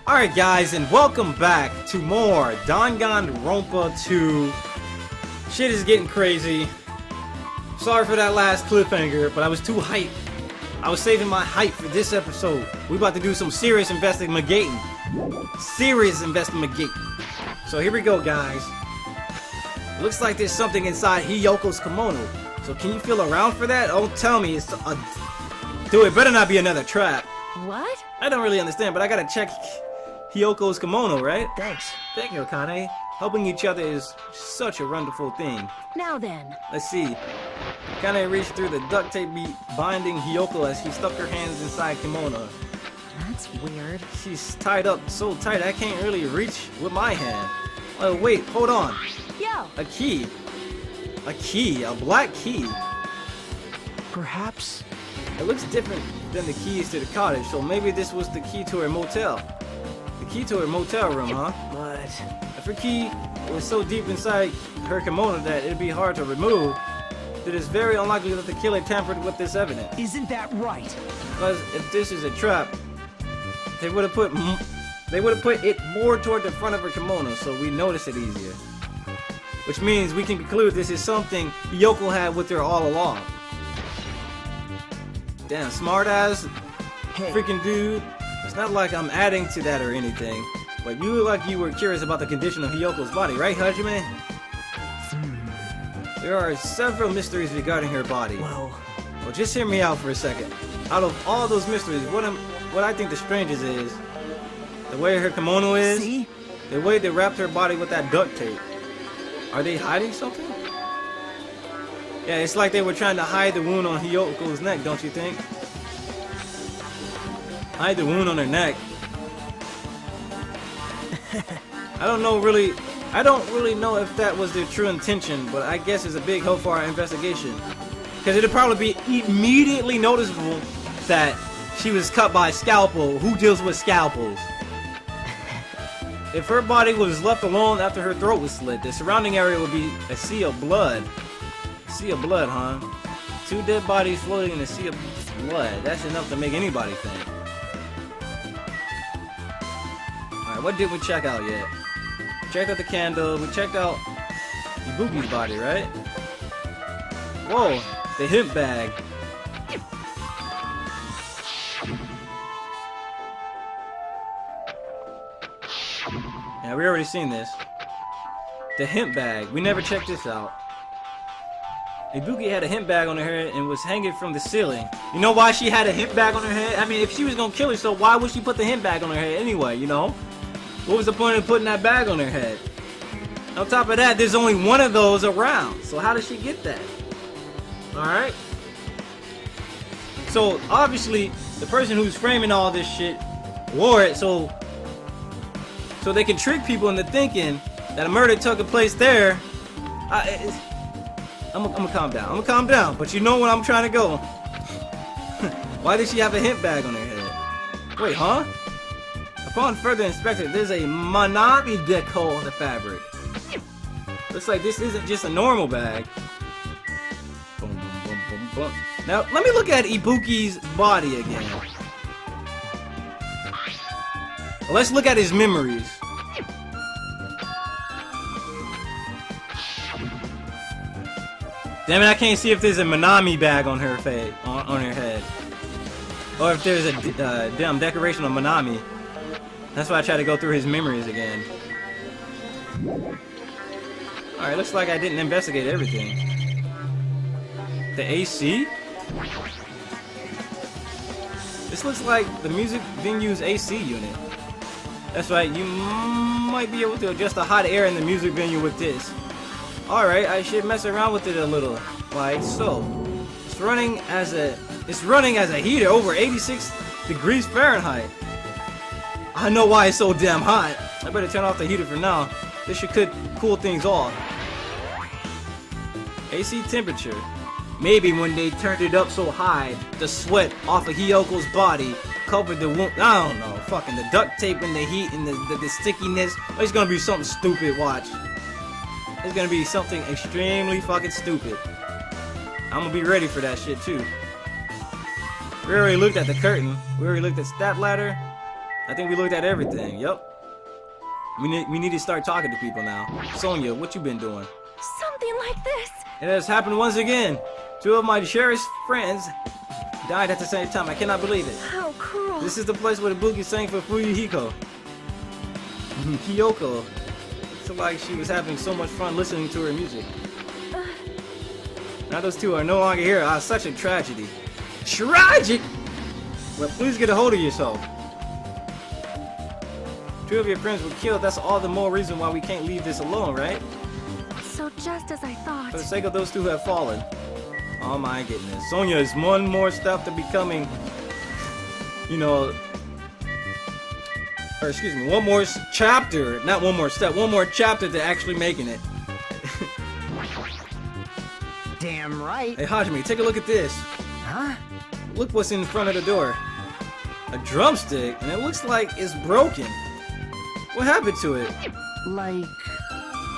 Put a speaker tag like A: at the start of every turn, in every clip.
A: Alright guys, and welcome back to more Dangan Ronpa 2. Shit is getting crazy. Sorry for that last cliffhanger, but I was too hyped. I was saving my hype for this episode. We about to do some serious investigating. So here we go, guys. Looks like there's something inside Hiyoko's kimono. So can you feel around for that? Oh, tell me it's a... Dude, it better not be another trap.
B: What?
A: I don't really understand, but I gotta check Hiyoko's kimono, right?
B: Thanks.
A: Thank you, Akane. Helping each other is such a wonderful thing.
B: Now then.
A: Let's see. Akane reached through the duct tape binding Hiyoko as she stuck her hands inside kimono.
B: That's weird.
A: She's tied up so tight I can't really reach with my hand. Oh wait, hold on.
B: Yo.
A: A key. A key. A black key.
C: Perhaps.
A: It looks different than the keys to the cottage, so maybe this was the key to her motel. The key to her motel room, huh?
C: But
A: if her key was so deep inside her kimono that it'd be hard to remove, it is very unlikely that the killer tampered with this evidence.
C: isn't that right?
A: Because if this is a trap, they would have put it more toward the front of her kimono, so we notice it easier. Which means we can conclude this is something Hiyoko had with her all along. Damn, smart ass freaking dude. It's not like I'm adding to that or anything, but you look like you were curious about the condition of Hiyoko's body, right, Hajime? There are several mysteries regarding her body.
C: Well,
A: just hear me out for a second. Out of all those mysteries, what I think the strangest is the way her kimono is,
C: see?
A: the way they wrapped her body with that duct tape. Are they hiding something? Yeah, it's like they were trying to hide the wound on Hiyoko's neck, don't you think? Hide the wound on her neck. I don't really know if that was their true intention, but I guess it's a big hope for our investigation. Because it'd probably be immediately noticeable that she was cut by a scalpel. Who deals with scalpels? If her body was left alone after her throat was slit, the surrounding area would be a sea of blood. A sea of blood, huh? Two dead bodies floating in a sea of blood. That's enough to make anybody think. Alright, what did we check out yet? We checked out the candle. We checked out Ibuki's body, right? Whoa, the hemp bag. Yeah, we already seen this. The hemp bag. We never checked this out. Ibuki had a hemp bag on her head and was hanging from the ceiling. You know why she had a hemp bag on her head? I mean, if she was gonna kill herself, why would she put the hemp bag on her head anyway, you know? What was the point of putting that bag on her head? On top of that, there's only one of those around. So how did she get that? Alright? So, obviously, the person who's framing all this shit wore it so they can trick people into thinking that a murder took place there. I'm gonna calm down. I'm gonna calm down, but you know where I'm trying to go. Why did she have a hemp bag on her head? Wait, huh? Upon further inspection, there's a Manami deco on the fabric. Looks like this isn't just a normal bag. Boom, boom, boom, boom, boom. Now, let me look at Ibuki's body again. Let's look at his memories. Damn it, I can't see if there's a Manami bag on her face, on her head. Or if there's a damn decoration of Manami. That's why I try to go through his memories again. Alright, looks like I didn't investigate everything. The AC? This looks like the music venue's AC unit. That's right, you might be able to adjust the hot air in the music venue with this. Alright, I should mess around with it a little. Like so. It's running as a heater over 86 degrees Fahrenheit. I know why it's so damn hot. I better turn off the heater for now. This should cool things off. AC temperature. Maybe when they turned it up so high, the sweat off of Hiyoko's body covered the wound. I don't know. Fucking the duct tape and the heat and the stickiness. It's gonna be something stupid, watch. It's gonna be something extremely fucking stupid. I'm gonna be ready for that shit too. We already looked at the curtain. We already looked at stat ladder. I think we looked at everything. Yep. We need to start talking to people now. Sonya, what you been doing?
B: Something like this.
A: It has happened once again. 2 of my cherished friends died at the same time. I cannot believe it.
B: How cruel.
A: This is the place where the ibuki sang for Fuyuhiko. Hiyoko. It's like she was having so much fun listening to her music. Now those 2 are no longer here. Ah, such a tragedy. Tragic! Well, please get a hold of yourself. 2 of your friends were killed. That's all the more reason why we can't leave this alone, right?
B: So just as I thought.
A: For the sake of those 2 who have fallen. Oh my goodness. Sonya is one more step to becoming, you know, or excuse me, one more chapter, not one more step, one more chapter to actually making it.
C: Damn right.
A: Hey Hajime, take a look at this.
C: Huh?
A: Look what's in front of the door. A drumstick, and it looks like it's broken. What happened to it?
C: Like...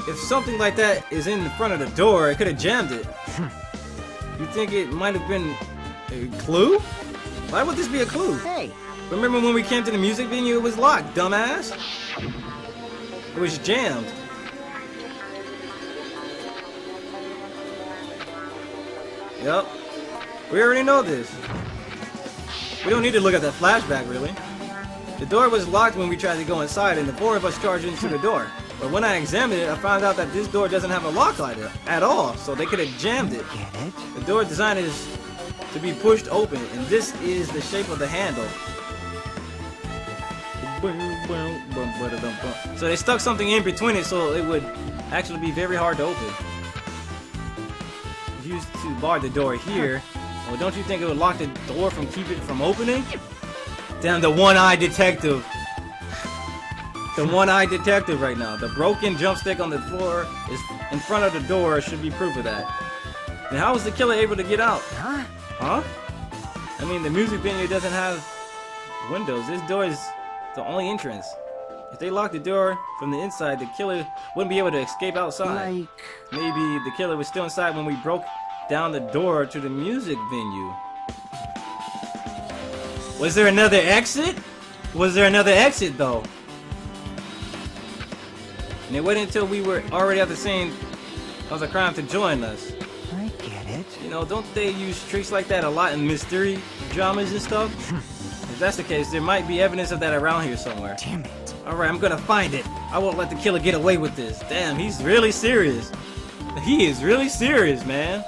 A: If something like that is in front of the door, it could have jammed it. You think it might have been a clue? Why would this be a clue?
C: Hey.
A: Remember when we came to the music venue, it was locked, dumbass? It was jammed. Yep. We already know this. We don't need to look at that flashback, really. The door was locked when we tried to go inside, and the 4 of us charged into the door. But when I examined it, I found out that this door doesn't have a lock on it at all, so they could have jammed it.
C: Get it?
A: The door design is to be pushed open, and this is the shape of the handle. So they stuck something in between it so it would actually be very hard to open. Used to bar the door here. Well, don't you think it would lock the door from keeping it from opening? Damn, the one-eyed detective. The one-eyed detective right now. The broken jumpstick on the floor is in front of the door should be proof of that. And how was the killer able to get out?
C: Huh?
A: Huh? I mean, the music venue doesn't have windows. This door is the only entrance. If they locked the door from the inside, the killer wouldn't be able to escape outside.
C: Like...
A: Maybe the killer was still inside when we broke down the door to the music venue. Was there another exit? Was there another exit though? And it wasn't until we were already at the scene of the crime to join us.
C: I get it.
A: You know, don't they use tricks like that a lot in mystery dramas and stuff? If that's the case, there might be evidence of that around here somewhere.
C: Damn it.
A: Alright, I'm gonna find it. I won't let the killer get away with this. Damn, he's really serious. He is really serious, man.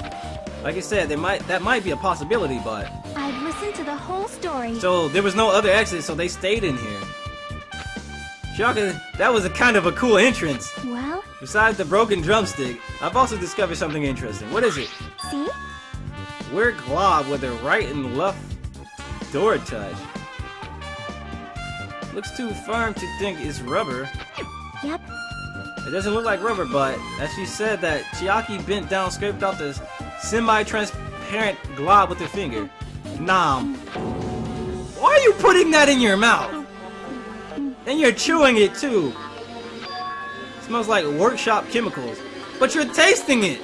A: Like I said, that might be a possibility, but...
B: I've listened to the whole story.
A: So, there was no other exit, so they stayed in here. Shaka, that was a kind of a cool entrance.
B: Well?
A: Besides the broken drumstick, I've also discovered something interesting. What is it?
B: See?
A: Weird glob with the right and left door touch. Looks too firm to think it's rubber.
B: Yep.
A: It doesn't look like rubber, but as she said that Chiaki bent down, scraped out this semi-transparent glob with her finger. Nom. Why are you putting that in your mouth? And you're chewing it too. Smells like workshop chemicals. But you're tasting it.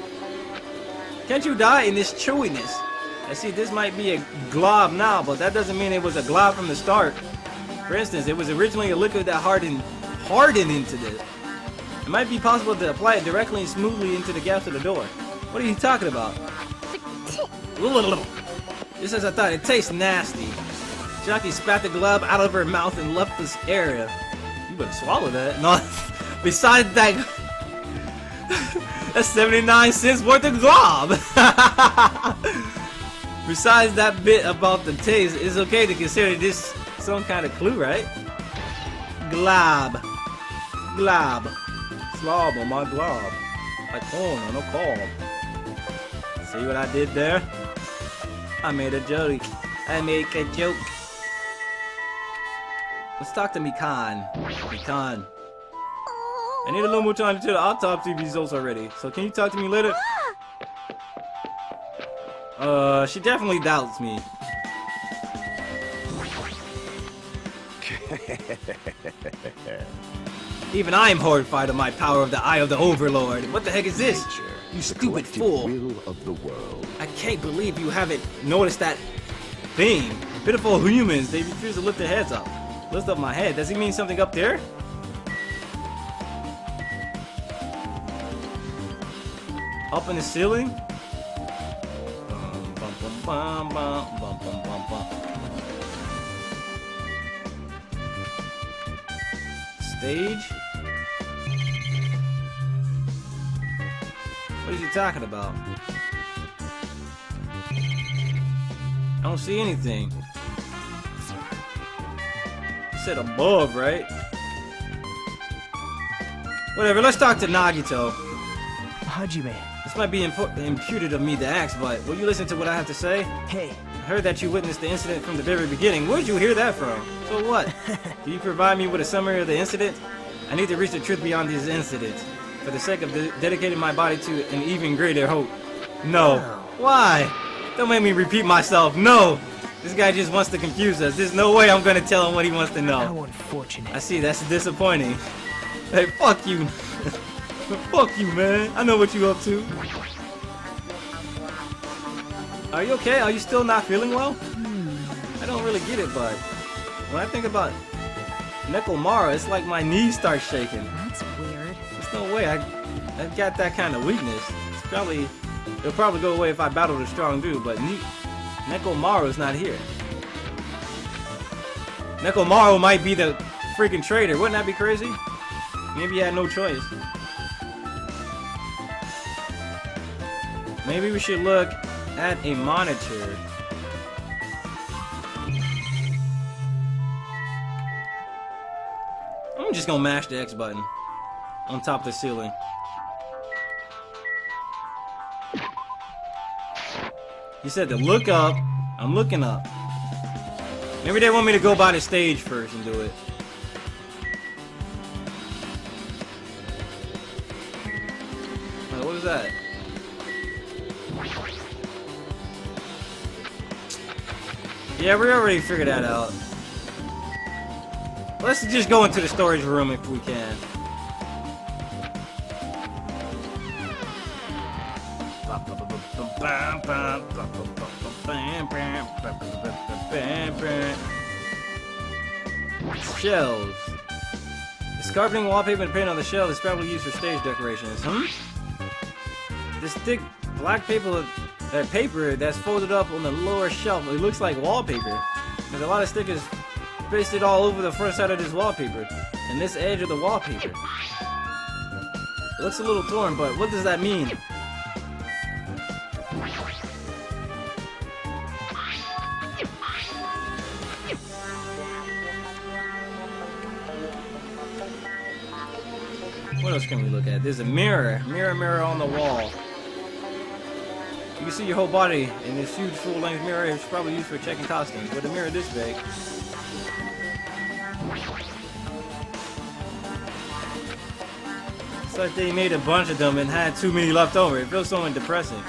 A: Can't you die in this chewiness? I see this might be a glob now, but that doesn't mean it was a glob from the start. For instance, it was originally a liquid that hardened into this. It might be possible to apply it directly and smoothly into the gaps of the door. What are you talking about? Just as I thought, it tastes nasty. Chiaki spat the glob out of her mouth and left this area. You better swallow that. No, besides that, that's 79 cents worth of glob. Besides that bit about the taste, it's okay to consider this some kind of clue, right? Glob. Glob. Slob on my glob. Like corn on a cob. See what I did there? I made a joke. I make a joke. Let's talk to Mikan. Mikan. I need a little more time to the autopsy results already. So can you talk to me later? She definitely doubts me. Even I am horrified of my power of the Eye of the Overlord. What the heck is this? You stupid fool.
D: Will of the world.
A: I can't believe you haven't noticed that thing. Pitiful humans, they refuse to lift their heads up. Lift up my head. Does he mean something up there? Up in the ceiling? Bum, bum, bum, bum, bum, bum, bum. Stage? What is he talking about? I don't see anything. He said above, right? Whatever, let's talk to Nagito.
C: Hajime.
A: This might be imputed of me to ask, but will you listen to what I have to say?
C: Hey.
A: I heard that you witnessed the incident from the very beginning. Where'd you hear that from? So what? Can you provide me with a summary of the incident? I need to reach the truth beyond these incidents, for the sake of dedicating my body to an even greater hope. No. Why? Don't make me repeat myself. No! This guy just wants to confuse us. There's no way I'm gonna tell him what he wants to know.
C: How unfortunate.
A: I see, that's disappointing. Hey, fuck you. Fuck you, man. I know what you up to. Are you okay? Are you still not feeling well? I don't really get it, but when I think about Nekomara, it's like my knees start shaking.
C: That's weird.
A: There's no way I got that kind of weakness. It'll probably go away if I battle a strong dude, but Nekomaru's not here. Nekomaru might be the freaking traitor. Wouldn't that be crazy? Maybe he had no choice. Maybe we should look at a monitor. I'm just gonna mash the X button on top of the ceiling. He said to look up. I'm looking up. Maybe they want me to go by the stage first and do it. What was that? Yeah, we already figured that out. Let's just go into the storage room if we can. Shelves. This carpeting, wallpaper, and paint on the shelf is probably used for stage decorations. This thick black paper that's folded up on the lower shelf. It looks like wallpaper. There's a lot of stickers pasted all over the front side of this wallpaper and this edge of the wallpaper. It looks a little torn, but what does that mean? What else can we look at? There's a mirror. Mirror on the wall. You can see your whole body in this huge full-length mirror. It's probably used for checking costumes. With a mirror this big. It's like they made a bunch of them and had too many left over. It feels so depressing.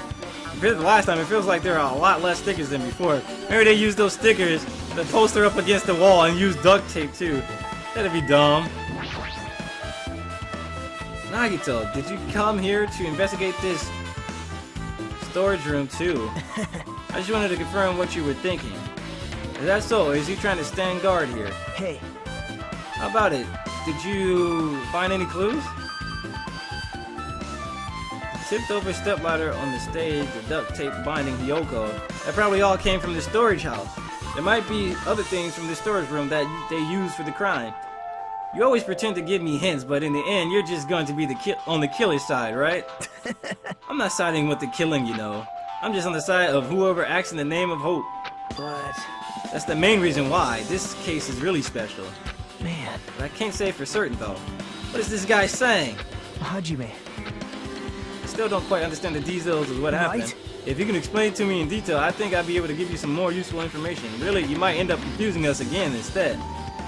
A: Compared to the last time, it feels like there are a lot less stickers than before. Maybe they used those stickers, the poster up against the wall, and used duct tape too. That'd be dumb. Nagito, did you come here to investigate this storage room too? I just wanted to confirm what you were thinking. Is that so, or is he trying to stand guard here?
C: Hey.
A: How about it? Did you find any clues? Tipped over stepladder on the stage, the duct tape binding hiyoko. That probably all came from the storage house. There might be other things from the storage room that they used for the crime. You always pretend to give me hints, but in the end, you're just going to be on the killer's side, right? I'm not siding with the killing, you know. I'm just on the side of whoever acts in the name of hope.
C: But
A: that's the main reason why this case is really special.
C: man,
A: But I can't say for certain, though. What is this guy saying?
C: Hajime.
A: I still don't quite understand the details of what happened.
C: Right?
A: If you can explain it to me in detail, I think I'd be able to give you some more useful information. Really, you might end up confusing us again instead.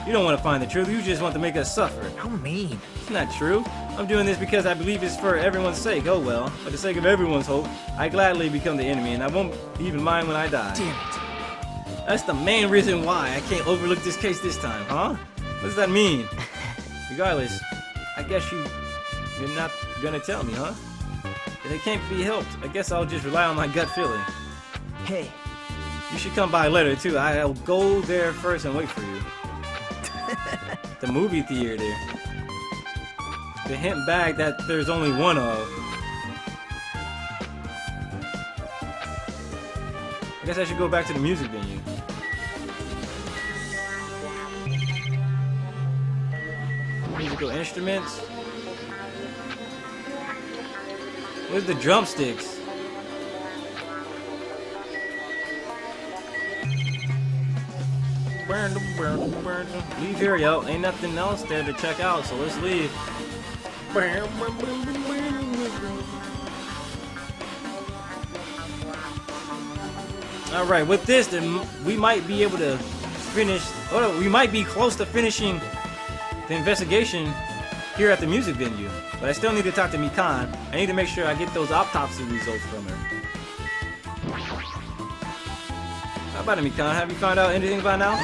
A: You don't want to find the truth, you just want to make us suffer.
C: How mean.
A: It's not true. I'm doing this because I believe it's for everyone's sake. Oh well, for the sake of everyone's hope, I gladly become the enemy and I won't even mind when I die.
C: Damn it.
A: That's the main reason why I can't overlook this case this time, huh? What does that mean? Regardless, I guess you're not gonna tell me, huh? If it can't be helped, I guess I'll just rely on my gut feeling.
C: Hey.
A: You should come by later too. I'll go there first and wait for you. the movie theater. The hint bag that there's only one of. I guess I should go back to the music venue. Musical instruments. Where's the drumsticks? Leave here, yo. Ain't nothing else there to check out, so let's leave. Alright, with this, then we might be able to finish, or we might be close to finishing the investigation here at the music venue. But I still need to talk to Mikan. I need to make sure I get those autopsy results from her. How about it, Mikan? Have you found out anything by now?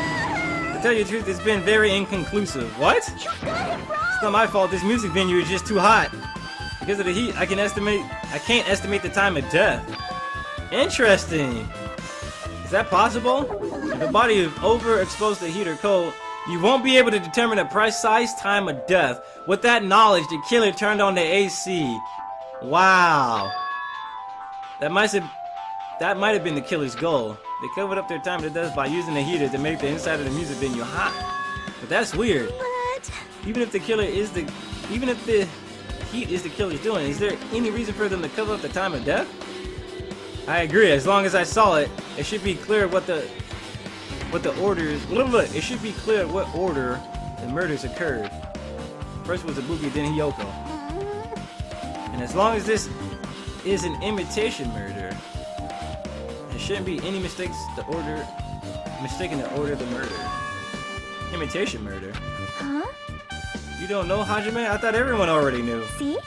A: To tell you the truth, it's been very inconclusive. What?
B: You got it wrong!
A: It's not my fault. This music venue is just too hot. Because of the heat, I can't estimate the time of death. Interesting. Is that possible? If the body is overexposed to heat or cold, you won't be able to determine a precise time of death. With that knowledge, the killer turned on the AC. Wow. That might have been the killer's goal. They covered up their time of death by using the heater to make the inside of the music venue hot. But that's weird.
B: What?
A: Even if the heat is the killer's doing, is there any reason for them to cover up the time of death? I agree. As long as I saw it, it should be clear what the orders. It should be clear what order the murders occurred. First was Ibuki, then Hiyoko. And as long as this is an imitation murder, there shouldn't be any mistakes. Mistaking the order of the murder. Imitation murder.
B: Huh?
A: You don't know, Hajime? I thought everyone already knew.
B: See?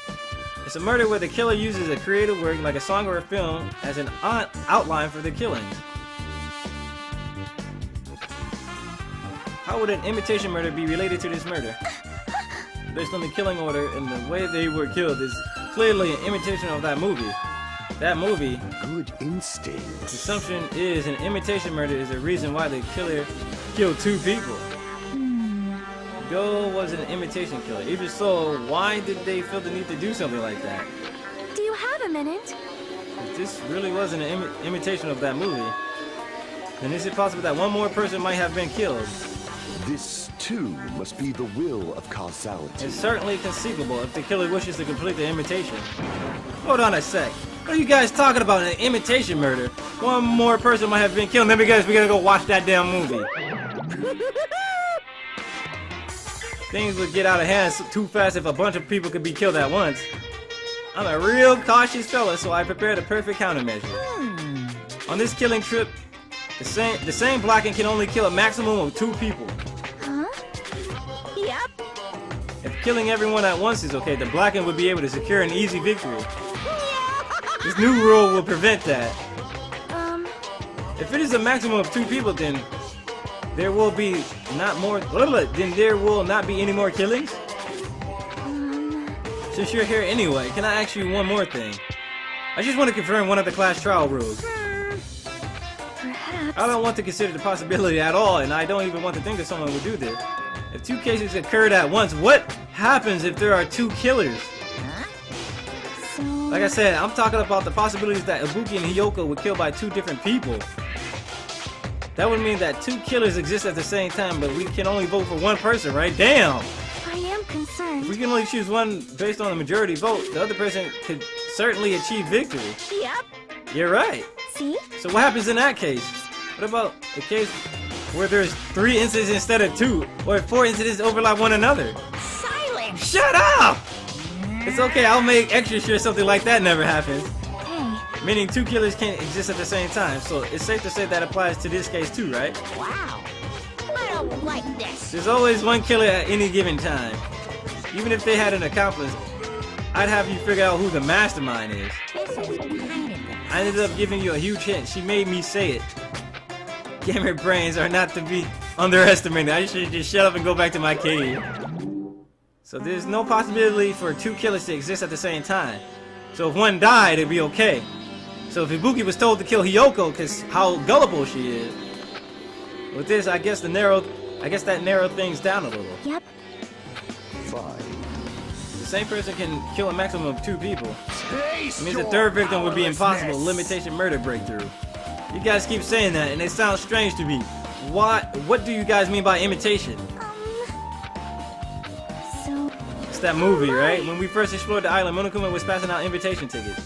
A: It's a murder where the killer uses a creative work like a song or a film as an outline for the killings. How would an imitation murder be related to this murder? Based on the killing order and the way they were killed is clearly an imitation of that movie. That movie,
D: Good instinct.
A: the assumption is an imitation murder is the reason why the killer killed two people. Go was an imitation killer. Even so, why did they feel the need to do something like that?
B: Do you have a minute?
A: If this really wasn't an imitation of that movie, then is it possible that one more person might have been killed?
D: This, too, must be the will of causality.
A: It's certainly conceivable if the killer wishes to complete the imitation. Hold on a sec. What are you guys talking about? An imitation murder? One more person might have been killed, and then we gotta go watch that damn movie. Things would get out of hand too fast if a bunch of people could be killed at once. I'm a real cautious fella, so I prepared a perfect countermeasure. On this killing trip, the same blocking can only kill a maximum of 2 people.
B: Huh? Yep.
A: If killing everyone at once is okay, the blocking would be able to secure an easy victory. This new rule will prevent that. If it is a maximum of 2 people, then there will be not more. Then there will not be any more killings. Since you're here anyway, can I ask you one more thing? I just want to confirm one of the class trial rules.
B: Perhaps.
A: I don't want to consider the possibility at all, and I don't even want to think that someone would do this. If 2 cases occurred at once, what happens if there are 2 killers?
B: So...
A: Like I said, I'm talking about the possibilities that Ibuki and Hiyoko were killed by 2 different people. That would mean that 2 killers exist at the same time, but we can only vote for one person, right? Damn!
B: I am concerned.
A: If we can only choose one based on the majority vote, the other person could certainly achieve victory.
B: Yep.
A: You're right.
B: See?
A: So what happens in that case? What about the case where there's 3 incidents instead of 2, or 4 incidents overlap one another?
B: Silence!
A: Shut up! It's okay, I'll make extra sure something like that never happens.
B: Hey.
A: Meaning 2 killers can't exist at the same time, so it's safe to say that applies to this case too, right?
B: Wow. I don't like this.
A: There's always one killer at any given time. Even if they had an accomplice, I'd have you figure out who the mastermind is.
B: This is kind of...
A: I ended up giving you a huge hint. She made me say it. Gamer brains are not to be underestimated. I should just shut up and go back to my cave. So there's no possibility for 2 killers to exist at the same time. So if one died, it'd be okay. So if Ibuki was told to kill Hiyoko because how gullible she is, with this, I guess that narrowed things down a little.
B: Yep.
D: fine.
A: The same person can kill a maximum of 2 people.
D: Taste
A: It means the
D: your
A: 3rd victim would be impossible.
D: powerlessness.
A: Limitation murder breakthrough. You guys keep saying that, and it sounds strange to me. What do you guys mean by imitation?
B: So,
A: It's that movie, right? When we first explored the island, Monokuma was passing out invitation tickets.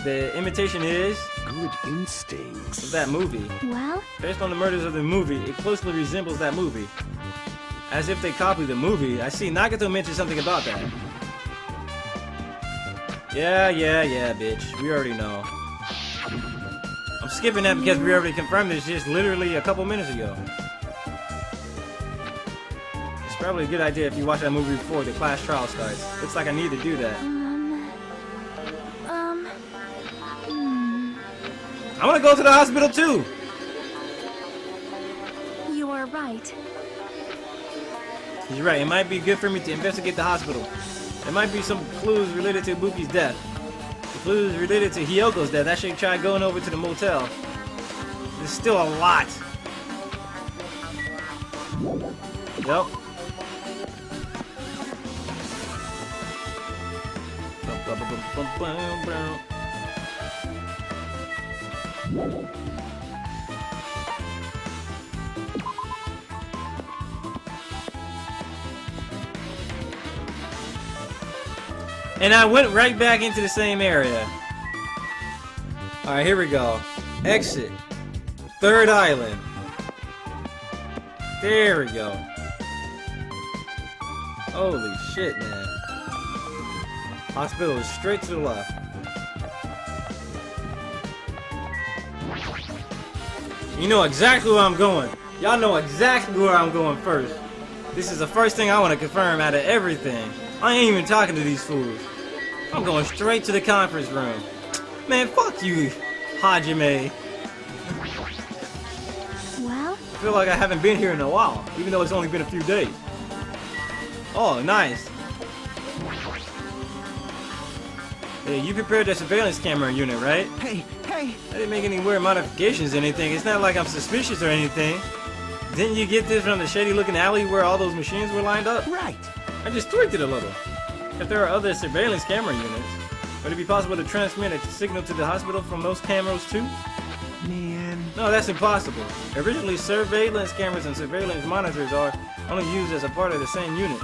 A: The imitation is
D: Good instincts.
A: of that movie.
B: well,
A: Based on the murders of the movie, it closely resembles that movie. As if they copied the movie. I see Nagito mentioned something about that. Yeah, bitch. We already know. I'm skipping that because we already confirmed this just literally a couple minutes ago. It's probably a good idea if you watch that movie before the class trial starts. Looks like I need to do that. I want to go to the hospital too!
B: you are right.
A: He's right, it might be good for me to investigate the hospital. There might be some clues related to Ibuki's death. The clues related to Hiyoko's death. I should try going over to the motel. There's still a lot. Yep. And I went right back into the same area. Alright, here we go. Exit. 3rd island. There we go. Holy shit, man. Hospital is straight to the left. You know exactly where I'm going. Y'all know exactly where I'm going first. This is the first thing I want to confirm out of everything. I ain't even talking to these fools. I'm going straight to the conference room. Man, fuck you, Hajime.
B: Well,
A: I feel like I haven't been here in a while, even though it's only been a few days. Oh, nice. Yeah, you prepared the surveillance camera unit, right?
C: Hey, hey!
A: I didn't make any weird modifications or anything. It's not like I'm suspicious or anything. Didn't you get this from the shady looking alley where all those machines were lined up?
C: Right!
A: I just tweaked it a little. If there are other surveillance camera units, would it be possible to transmit a signal to the hospital from those cameras too?
C: Man.
A: No, that's impossible. Originally, surveillance cameras and surveillance monitors are only used as a part of the same unit.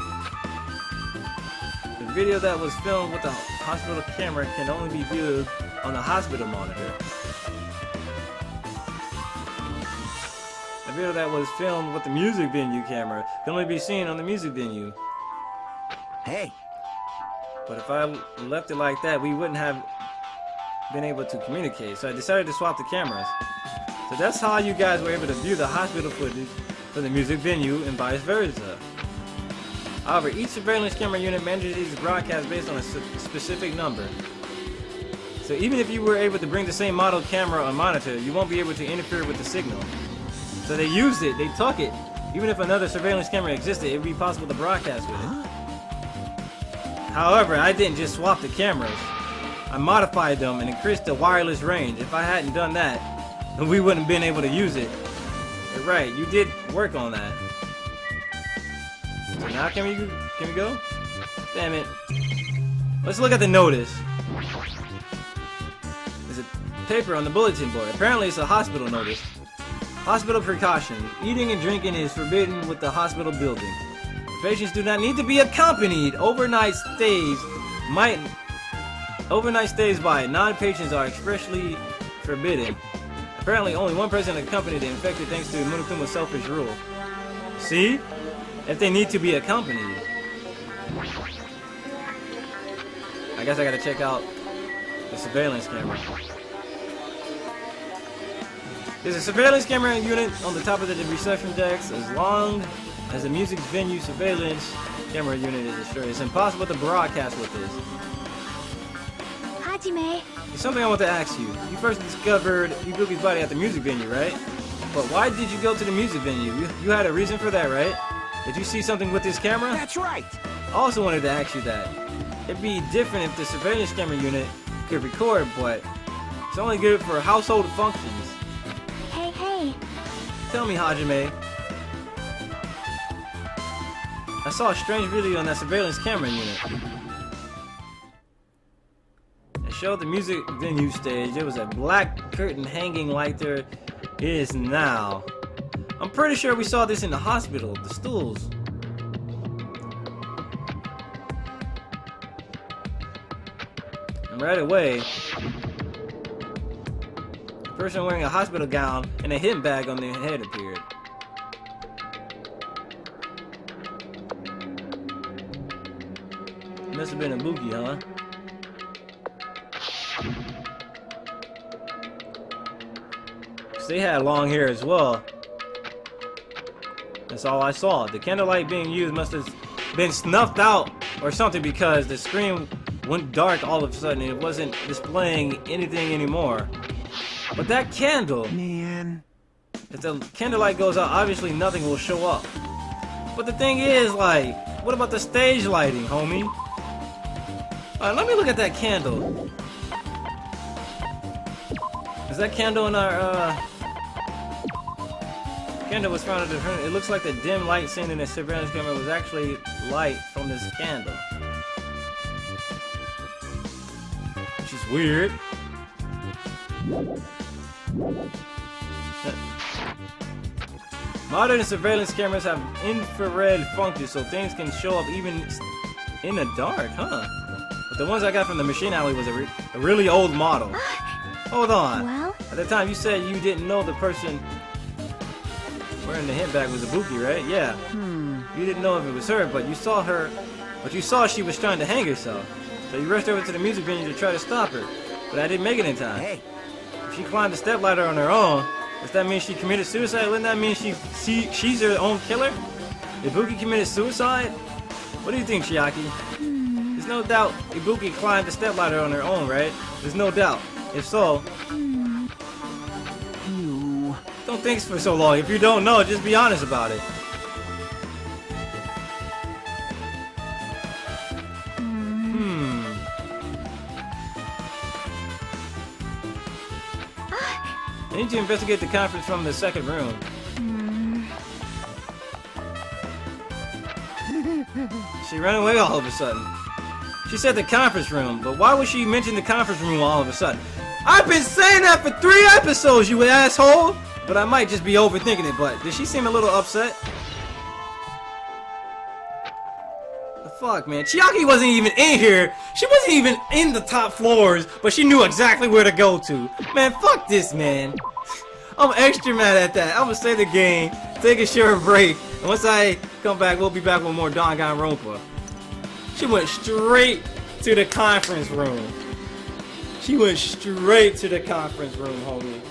A: The video that was filmed with the hospital camera can only be viewed on the hospital monitor. The video that was filmed with the music venue camera can only be seen on the music venue.
C: Hey!
A: But if I left it like that, we wouldn't have been able to communicate. So I decided to swap the cameras. So that's how you guys were able to view the hospital footage for the music venue and vice versa. However, each surveillance camera unit manages its broadcast based on a specific number. So even if you were able to bring the same model camera or monitor, you won't be able to interfere with the signal. So they used it, they took it. Even if another surveillance camera existed, it would be possible to broadcast with it. However, I didn't just swap the cameras. I modified them and increased the wireless range. If I hadn't done that, then we wouldn't have been able to use it. You're right, you did work on that. So now can we go? Damn it. Let's look at the notice. There's a paper on the bulletin board. Apparently it's a hospital notice. Hospital precautions. Eating and drinking is forbidden with the hospital building. Patients do not need to be accompanied. Overnight stays by non-patients are expressly forbidden. Apparently, only one person accompanied the infected thanks to Monokuma's selfish rule. See? If they need to be accompanied. I guess I gotta check out the surveillance camera. There's a surveillance camera unit on the top of the reception decks. As long as the music venue surveillance camera unit is destroyed, it's impossible to broadcast with this.
B: Hajime,
A: There's something I want to ask you. You first discovered Ibuki's body at the music venue, right? But why did you go to the music venue? You had a reason for that, right? Did you see something with this camera?
C: That's right!
A: I also wanted to ask you that. It'd be different if the surveillance camera unit could record, but it's only good for household functions.
B: hey.
A: Tell me, Hajime. I saw a strange video on that surveillance camera unit. It showed the music venue stage. There was a black curtain hanging like there is now. I'm pretty sure we saw this in the hospital, the stools. And right away, a person wearing a hospital gown and a hip bag on their head appeared. Must have been a ibuki, huh? They had long hair as well. That's all I saw. The candlelight being used must have been snuffed out or something because the screen went dark all of a sudden and it wasn't displaying anything anymore. But that candle,
C: Man.
A: if the candlelight goes out, obviously nothing will show up. But the thing is, like, what about the stage lighting, homie? Alright, let me look at that candle. Is that candle in our, candle was found at different. It looks like the dim light seen in the surveillance camera was actually light from this candle. Which is weird. Modern surveillance cameras have infrared functions so things can show up even in the dark, huh? But the ones I got from the machine alley was a really old model. Hold on.
B: Well?
A: At the time you said you didn't know the person wearing the handbag was ibuki, right? Yeah. You didn't know if it was her, but you saw her. But you saw she was trying to hang herself. So you rushed over to the music venue to try to stop her. But I didn't make it in time.
C: Hey.
A: If she climbed the stepladder on her own, does that mean she committed suicide? Wouldn't that mean she's her own killer? Ibuki committed suicide? What do you think, Chiaki? There's no doubt Ibuki climbed the stepladder on her own, right? There's no doubt. If so, don't think for so long. If you don't know, just be honest about it. I need to investigate the conference from the second room. She ran away all of a sudden. She said the conference room, but why would she mention the conference room all of a sudden? I've been saying that for 3 episodes, you asshole! But I might just be overthinking it, but did she seem a little upset? The fuck, man? Chiaki wasn't even in here. She wasn't even in the top floors, but she knew exactly where to go to. Man, fuck this, man. I'm extra mad at that. I'm gonna stay the game, take a short break, and once I come back, we'll be back with more Dangan Ronpa. She went straight to the conference room. She went straight to the conference room, homie.